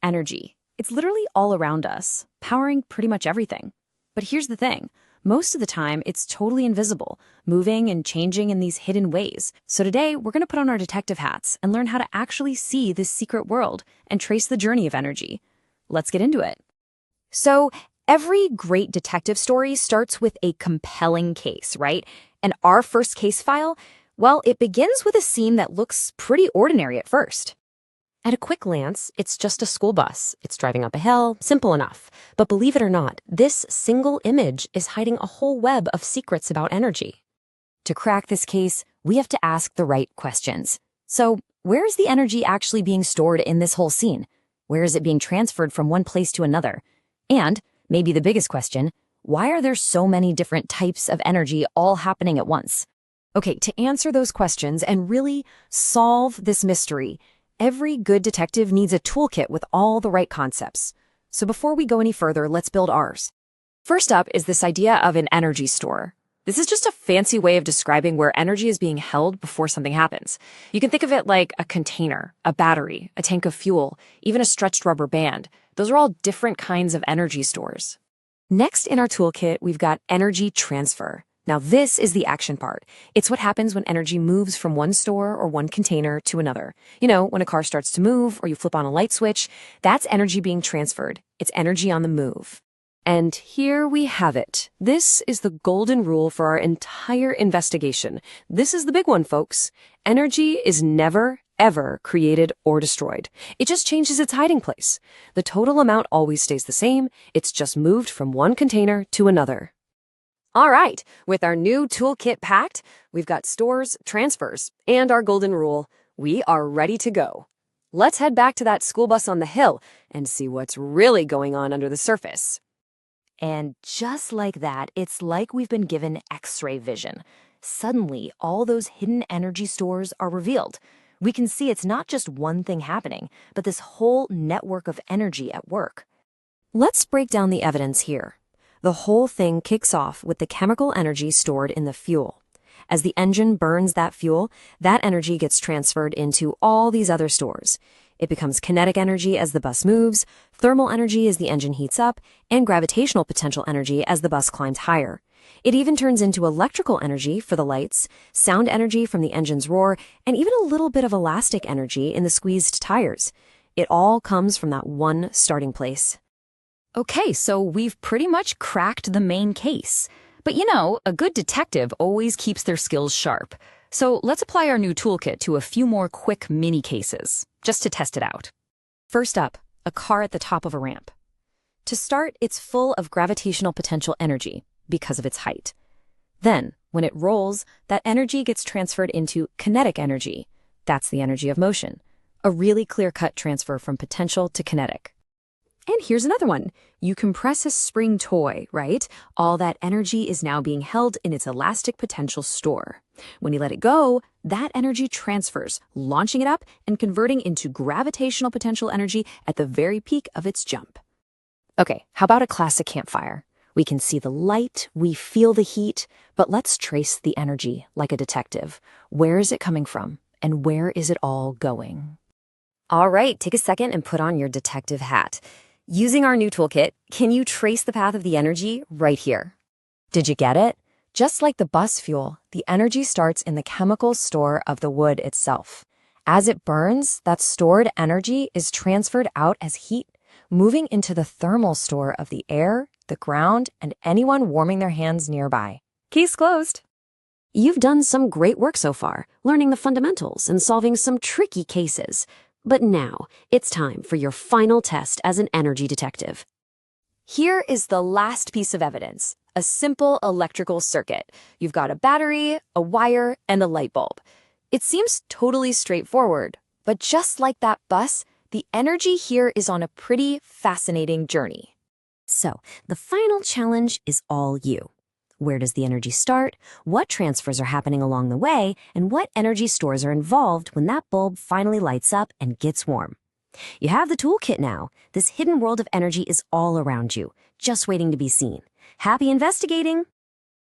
energy. It's literally all around us, powering pretty much everything. But here's the thing. Most of the time, it's totally invisible, moving and changing in these hidden ways. So today, we're going to put on our detective hats and learn how to actually see this secret world and trace the journey of energy. Let's get into it. So, every great detective story starts with a compelling case, right? And our first case file, well, it begins with a scene that looks pretty ordinary at first. At a quick glance, it's just a school bus. It's driving up a hill, simple enough. But believe it or not, this single image is hiding a whole web of secrets about energy. To crack this case, we have to ask the right questions. So, where is the energy actually being stored in this whole scene? Where is it being transferred from one place to another? And, maybe the biggest question, why are there so many different types of energy all happening at once? Okay, to answer those questions and really solve this mystery, every good detective needs a toolkit with all the right concepts. So before we go any further, let's build ours. First up is this idea of an energy store. This is just a fancy way of describing where energy is being held before something happens. You can think of it like a container, a battery, a tank of fuel, even a stretched rubber band. Those are all different kinds of energy stores. Next in our toolkit, we've got energy transfer. Now this is the action part. It's what happens when energy moves from one store or one container to another. You know, when a car starts to move or you flip on a light switch, that's energy being transferred. It's energy on the move. And here we have it. This is the golden rule for our entire investigation. This is the big one, folks. Energy is never, ever created or destroyed. It just changes its hiding place. The total amount always stays the same. It's just moved from one container to another. All right, with our new toolkit packed, we've got stores, transfers, and our golden rule. We are ready to go. Let's head back to that school bus on the hill and see what's really going on under the surface. And just like that, it's like we've been given X-ray vision. Suddenly, all those hidden energy stores are revealed. We can see it's not just one thing happening, but this whole network of energy at work. Let's break down the evidence here. The whole thing kicks off with the chemical energy stored in the fuel. As the engine burns that fuel, that energy gets transferred into all these other stores. It becomes kinetic energy as the bus moves, thermal energy as the engine heats up, and gravitational potential energy as the bus climbs higher. It even turns into electrical energy for the lights, sound energy from the engine's roar, and even a little bit of elastic energy in the squeezed tires. It all comes from that one starting place. Okay, so we've pretty much cracked the main case. But you know, a good detective always keeps their skills sharp. So let's apply our new toolkit to a few more quick mini cases, just to test it out. First up, a car at the top of a ramp. To start, it's full of gravitational potential energy because of its height. Then, when it rolls, that energy gets transferred into kinetic energy. That's the energy of motion. A really clear-cut transfer from potential to kinetic. And here's another one. You compress a spring toy, right? All that energy is now being held in its elastic potential store. When you let it go, that energy transfers, launching it up and converting into gravitational potential energy at the very peak of its jump. Okay, how about a classic campfire? We can see the light, we feel the heat, but let's trace the energy like a detective. Where is it coming from? And where is it all going? All right, take a second and put on your detective hat. Using our new toolkit, can you trace the path of the energy right here? Did you get it? Just like the bus fuel, the energy starts in the chemical store of the wood itself. As it burns, that stored energy is transferred out as heat, moving into the thermal store of the air, the ground, and anyone warming their hands nearby. Case closed. You've done some great work so far, learning the fundamentals and solving some tricky cases. But now, it's time for your final test as an energy detective. Here is the last piece of evidence, a simple electrical circuit. You've got a battery, a wire, and a light bulb. It seems totally straightforward, but just like that bus, the energy here is on a pretty fascinating journey. So, the final challenge is all you. Where does the energy start? What transfers are happening along the way? And what energy stores are involved when that bulb finally lights up and gets warm? You have the toolkit now. This hidden world of energy is all around you, just waiting to be seen. Happy investigating!